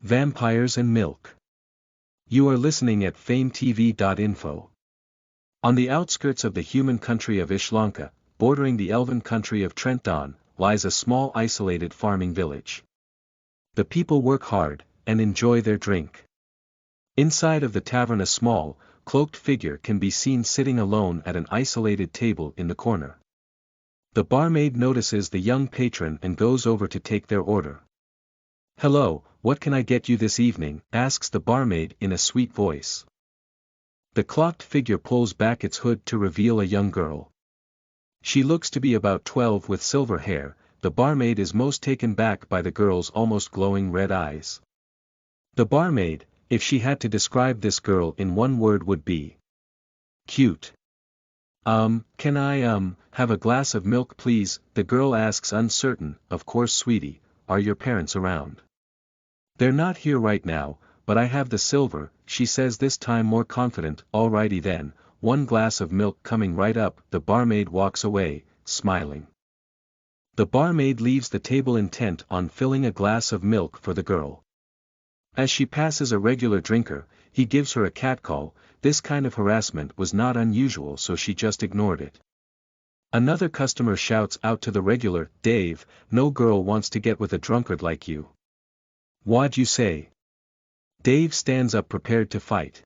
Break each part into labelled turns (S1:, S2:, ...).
S1: Vampires and Milk. You are listening at FameTV.info. On the outskirts of the human country of Ishlanka, bordering the elven country of Trenton, lies a small isolated farming village. The people work hard, and enjoy their drink. Inside of the tavern a small, cloaked figure can be seen sitting alone at an isolated table in the corner. The barmaid notices the young patron and goes over to take their order. "Hello, what can I get you this evening?" asks the barmaid in a sweet voice. The cloaked figure pulls back its hood to reveal a young girl. She looks to be about 12 with silver hair. The barmaid is most taken back by the girl's almost glowing red eyes. The barmaid, if she had to describe this girl in one word, would be cute. Can I, have a glass of milk please?" the girl asks uncertain. "Of course sweetie, are your parents around?" "They're not here right now, but I have the silver," she says this time more confident. "Alrighty then, one glass of milk coming right up." The barmaid walks away, smiling. The barmaid leaves the table intent on filling a glass of milk for the girl. As she passes a regular drinker, he gives her a catcall. This kind of harassment was not unusual, so she just ignored it. Another customer shouts out to the regular, "Dave, no girl wants to get with a drunkard like you." "What'd you say?" Dave stands up prepared to fight.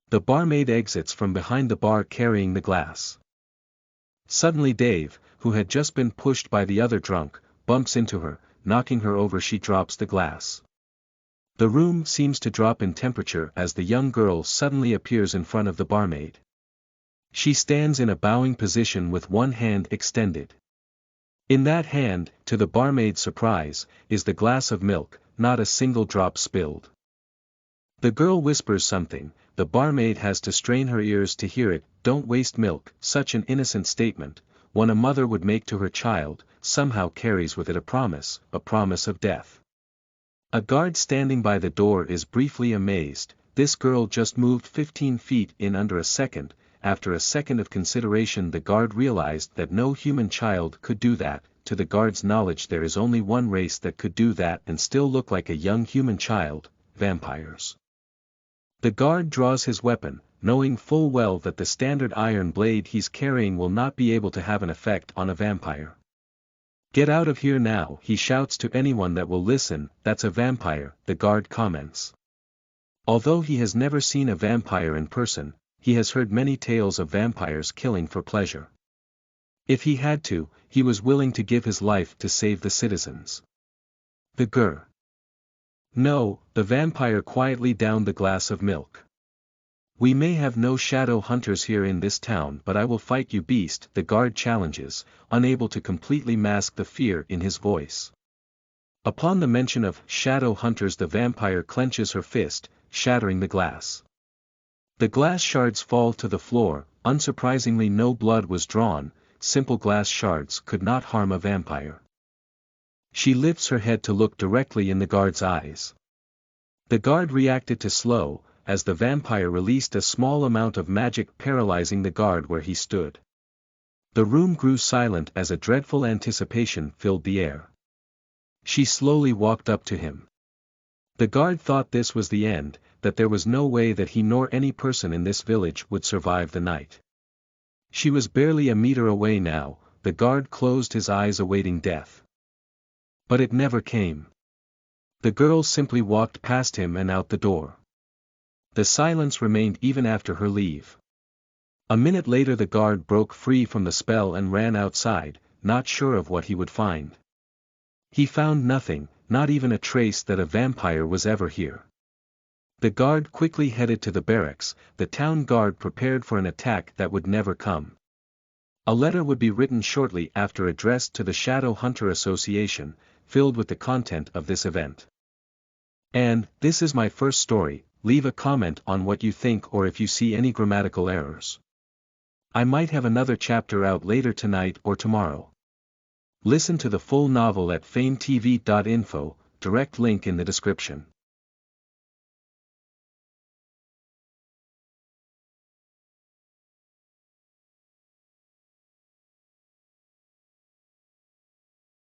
S1: The barmaid exits from behind the bar carrying the glass. Suddenly Dave, who had just been pushed by the other drunk, bumps into her, knocking her over. She drops the glass. The room seems to drop in temperature as the young girl suddenly appears in front of the barmaid. She stands in a bowing position with one hand extended. In that hand, to the barmaid's surprise, is the glass of milk, not a single drop spilled. The girl whispers something. The barmaid has to strain her ears to hear it. "Don't waste milk." Such an innocent statement, one a mother would make to her child, somehow carries with it a promise of death. A guard standing by the door is briefly amazed. This girl just moved 15 feet in under a second. After a second of consideration, the guard realized that no human child could do that. To the guard's knowledge, there is only one race that could do that and still look like a young human child: vampires. The guard draws his weapon, knowing full well that the standard iron blade he's carrying will not be able to have an effect on a vampire. "Get out of here now," he shouts to anyone that will listen. "That's a vampire," the guard comments. Although he has never seen a vampire in person, he has heard many tales of vampires killing for pleasure. If he had to, he was willing to give his life to save the citizens. The girl. "No," the vampire quietly downed the glass of milk. "We may have no shadow hunters here in this town, but I will fight you, beast," the guard challenges, unable to completely mask the fear in his voice. Upon the mention of shadow hunters, the vampire clenches her fist, shattering the glass. The glass shards fall to the floor. Unsurprisingly, no blood was drawn. Simple glass shards could not harm a vampire. She lifts her head to look directly in the guard's eyes. The guard reacted too slow, as the vampire released a small amount of magic, paralyzing the guard where he stood. The room grew silent as a dreadful anticipation filled the air. She slowly walked up to him. The guard thought this was the end, that there was no way that he nor any person in this village would survive the night. She was barely a meter away now. The guard closed his eyes awaiting death. But it never came. The girl simply walked past him and out the door. The silence remained even after her leave. A minute later the guard broke free from the spell and ran outside, not sure of what he would find. He found nothing, not even a trace that a vampire was ever here. The guard quickly headed to the barracks. The town guard prepared for an attack that would never come. A letter would be written shortly after, addressed to the Shadow Hunter Association, filled with the content of this event. And this is my first story. Leave a comment on what you think or if you see any grammatical errors. I might have another chapter out later tonight or tomorrow. Listen to the full novel at FameTV.info, direct link in the description.